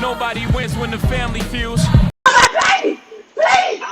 Nobody wins when the family feels. Please! Please!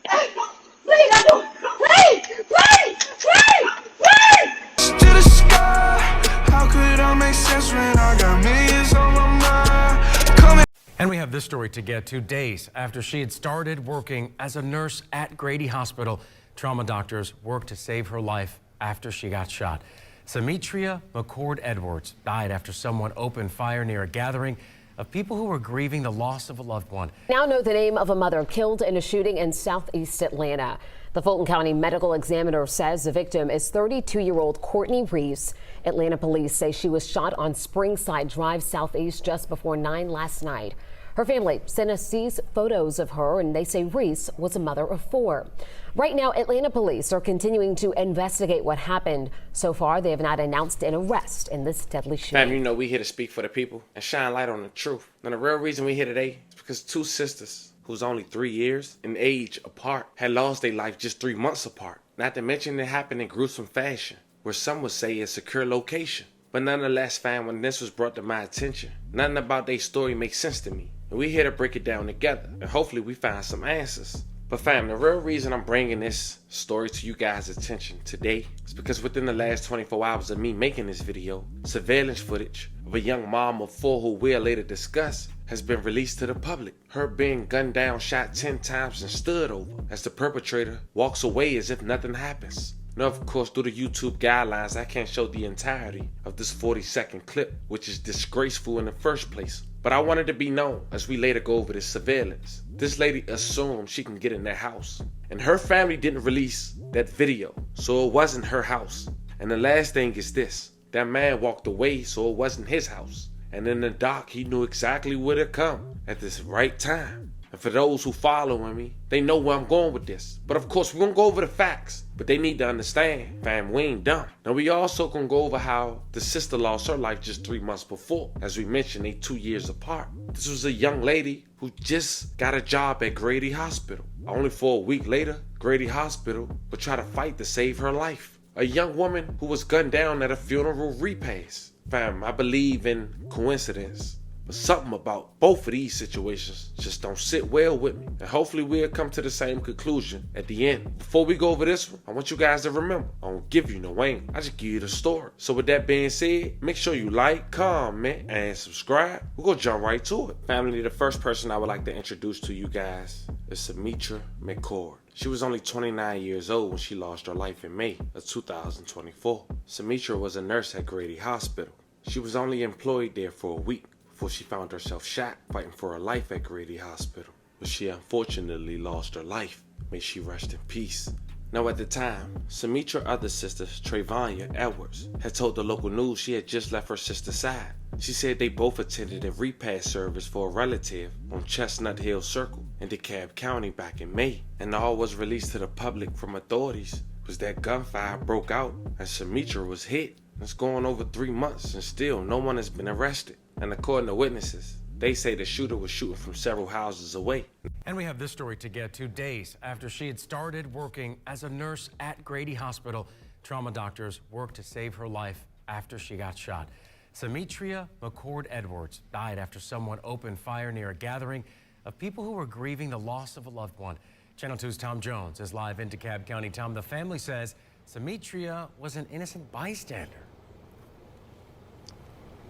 Please, I do. Please! Please! Please! Please! To the sky, how could I make sense when I got millions on my mind? Coming. And we have this story to get to. Days after she had started working as a nurse at Grady Hospital, trauma doctors worked to save her life after she got shot. Symmetria McCord Edwards died after someone opened fire near a gathering of people who were grieving the loss of a loved one. Now know the name of a mother killed in a shooting in southeast Atlanta. The Fulton County Medical Examiner says the victim is 32-year-old Courtney Reese. Atlanta police say she was shot on Springside Drive southeast just before 9 last night. Her family sent us these photos of her, and they say Reese was a mother of 4. Right now, Atlanta police are continuing to investigate what happened. So far, they have not announced an arrest in this deadly shooting. Fam, you know we here to speak for the people and shine light on the truth. And the real reason we here today is because 2 sisters who's only 3 years in age apart had lost their life just 3 months apart. Not to mention it happened in gruesome fashion, where some would say a secure location. But nonetheless, fam, when this was brought to my attention, nothing about their story makes sense to me. And we here to break it down together, and hopefully we find some answers. But fam, the real reason I'm bringing this story to you guys' attention today is because within the last 24 hours of me making this video, surveillance footage of a young mom of 4 who we'll later discuss has been released to the public. Her being gunned down, shot 10 times and stood over as the perpetrator walks away as if nothing happens. Now, of course, through the YouTube guidelines, I can't show the entirety of this 40-second clip, which is disgraceful in the first place. But I wanted to be known as we later go over this surveillance. This lady assumed she can get in that house, and her family didn't release that video, so it wasn't her house. And the last thing is this: that man walked away, so it wasn't his house. And in the dock, he knew exactly where to come at this right time. And for those who following me, they know where I'm going with this. But of course, we're gonna go over the facts. But they need to understand, fam, we ain't done. Now we also gonna go over how the sister lost her life just 3 months before. As we mentioned, they 2 years apart. This was a young lady who just got a job at Grady Hospital. Only for a week later, Grady Hospital would try to fight to save her life. A young woman who was gunned down at a funeral repast. Fam, I believe in coincidence, but something about both of these situations just don't sit well with me. And hopefully we'll come to the same conclusion at the end. Before we go over this one, I want you guys to remember, I don't give you no aim, I just give you the story. So with that being said, make sure you like, comment, and subscribe. We're gonna jump right to it. Family, the first person I would like to introduce to you guys is Symmetria McCord. She was only 29 years old when she lost her life in May of 2024. Symmetria was a nurse at Grady Hospital. She was only employed there for a week before she found herself shot fighting for her life at Grady Hospital, but she unfortunately lost her life. May she rest in peace. Now at the time, Symmetria's other sister, Trayvania Edwards, had told the local news she had just left her sister's side. She said they both attended a repast service for a relative on Chestnut Hill Circle in DeKalb County back in May, and all was released to the public from authorities was that gunfire broke out and Symmetria was hit. It's going over 3 months and still no one has been arrested. And according to witnesses, they say the shooter was shooting from several houses away. And we have this story to get to. Days after she had started working as a nurse at Grady Hospital, trauma doctors worked to save her life after she got shot. Symmetria McCord Edwards died after someone opened fire near a gathering of people who were grieving the loss of a loved one. Channel 2's Tom Jones is live in DeKalb County. Tom, the family says Symmetria was an innocent bystander.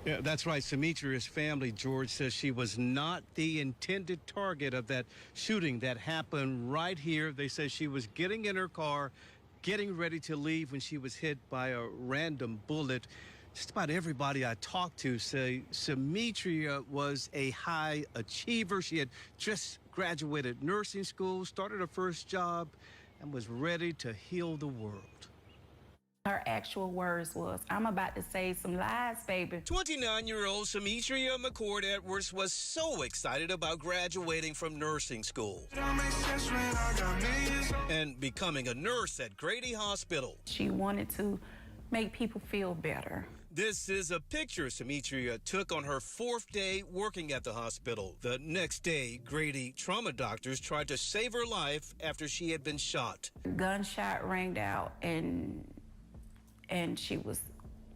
Yeah, that's right. Symmetria's family, George, says she was not the intended target of that shooting that happened right here. They say she was getting in her car, getting ready to leave when she was hit by a random bullet. Just about everybody I talked to say Symmetria was a high achiever. She had just graduated nursing school, started her first job, and was ready to heal the world. Her actual words was, "I'm about to save some lives, baby." 29-year-old Symmetria McCord Edwards was so excited about graduating from nursing school and becoming a nurse at Grady Hospital. She wanted to make people feel better. This is a picture Symmetria took on her 4th day working at the hospital. The next day, Grady trauma doctors tried to save her life after she had been shot. Gunshot rang out and she was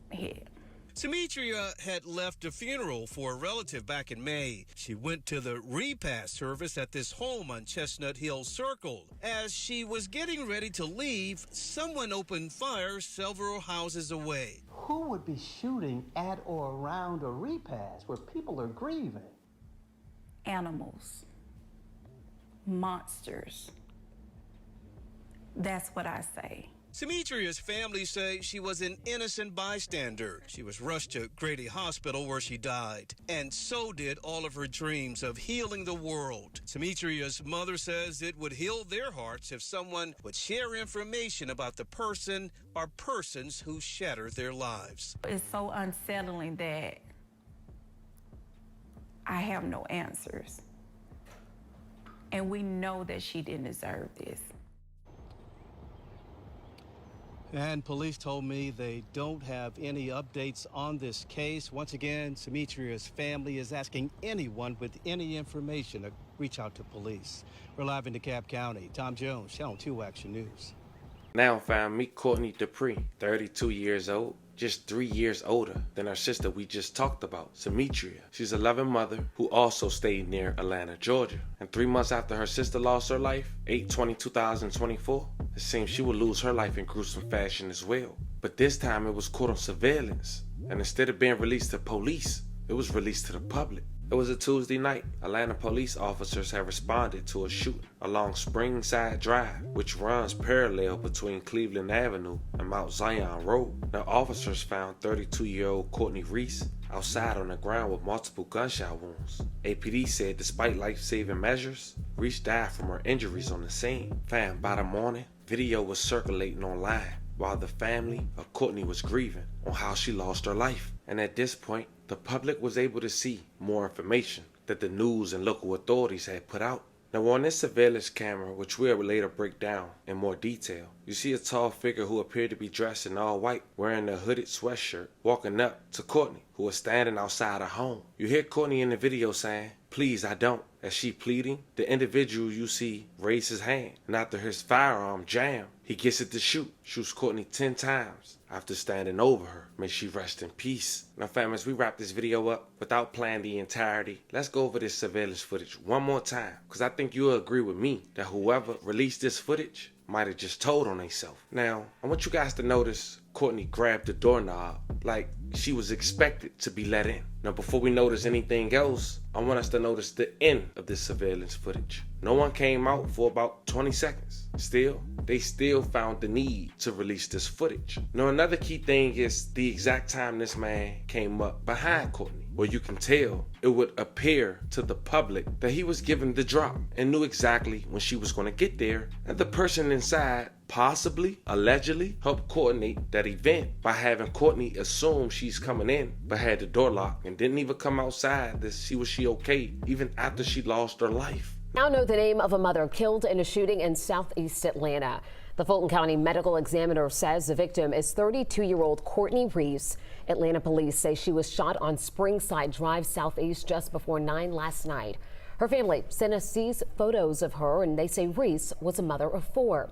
hit. Demetria had left a funeral for a relative back in May. She went to the repast service at this home on Chestnut Hill Circle. As she was getting ready to leave, someone opened fire several houses away. Who would be shooting at or around a repast where people are grieving? Animals. Monsters. That's what I say. Demetria's family say she was an innocent bystander. She was rushed to Grady Hospital where she died. And so did all of her dreams of healing the world. Demetria's mother says it would heal their hearts if someone would share information about the person or persons who shattered their lives. It's so unsettling that I have no answers. And we know that she didn't deserve this. And police told me they don't have any updates on this case. Once again, Demetria's family is asking anyone with any information to reach out to police. We're live in DeKalb County. Tom Jones, Channel 2 Action News. Now found meet Courtney Dupree, 32 years old, just 3 years older than her sister we just talked about, Demetria. She's a loving mother who also stayed near Atlanta, Georgia. And 3 months after her sister lost her life, 8/20/2024, it seems she would lose her life in gruesome fashion as well. But this time it was caught on surveillance, and instead of being released to police, it was released to the public. It was a Tuesday night. Atlanta police officers have responded to a shooting along Springside Drive, which runs parallel between Cleveland Avenue and Mount Zion Road. The officers found 32-year-old Courtney Reese outside on the ground with multiple gunshot wounds. APD said despite life-saving measures, Reese died from her injuries on the scene. Found by the morning, video was circulating online while the family of Courtney was grieving on how she lost her life. And at this point, the public was able to see more information that the news and local authorities had put out. Now on this surveillance camera, which we'll later break down in more detail, you see a tall figure who appeared to be dressed in all white, wearing a hooded sweatshirt, walking up to Courtney, who was standing outside her home. You hear Courtney in the video saying, "Please, I don't." As she pleading, the individual you see raise his hand, and after his firearm jam, he gets it to shoot. Shoots Courtney 10 times after standing over her. May she rest in peace. Now fam, as we wrap this video up, without playing the entirety, let's go over this surveillance footage one more time, because I think you'll agree with me that whoever released this footage might have just told on themselves. Now, I want you guys to notice Courtney grabbed the doorknob like she was expected to be let in. Now, before we notice anything else, I want us to notice the end of this surveillance footage. No one came out for about 20 seconds. Still, they still found the need to release this footage. Now, another key thing is the exact time this man came up behind Courtney, where you can tell it would appear to the public that he was given the drop and knew exactly when she was going to get there, and the person inside possibly, allegedly, helped coordinate that event by having Courtney assume she's coming in, but had the door locked and didn't even come outside to see was she okay, even after she lost her life. Now know the name of a mother killed in a shooting in southeast Atlanta. The Fulton County Medical Examiner says the victim is 32-year-old Courtney Reese. Atlanta police say she was shot on Springside Drive southeast just before 9 last night. Her family sent us these photos of her, and they say Reese was a mother of 4.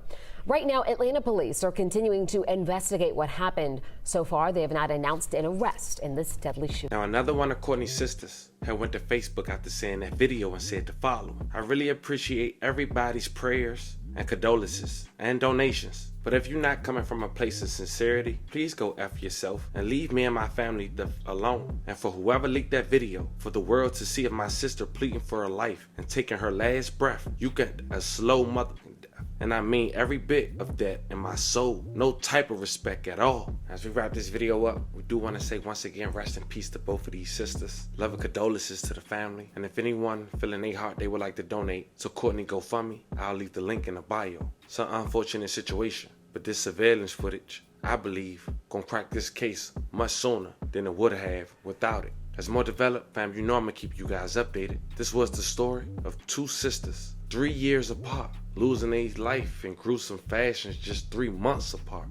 Right now, Atlanta police are continuing to investigate what happened. So far, they have not announced an arrest in this deadly shooting. Now, another one of Courtney's sisters had went to Facebook after seeing that video and said to follow. I really appreciate everybody's prayers and condolences and donations. But if you're not coming from a place of sincerity, please go F yourself and leave me and my family alone. And for whoever leaked that video, for the world to see of my sister pleading for her life and taking her last breath, you got a slow mother. And I mean every bit of that in my soul. No type of respect at all. As we wrap this video up, we do want to say once again, rest in peace to both of these sisters. Love and condolences to the family. And if anyone feel in their heart they would like to donate to Courtney GoFundMe, I'll leave the link in the bio. It's an unfortunate situation, but this surveillance footage, I believe, gonna crack this case much sooner than it would have without it. As more developed, fam, you know I'm gonna keep you guys updated. This was the story of 2 sisters, 3 years apart, losing their life in gruesome fashions just 3 months apart.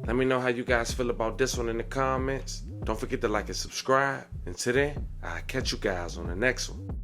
Let me know how you guys feel about this one in the comments. Don't forget to like and subscribe. Until then, I'll catch you guys on the next one.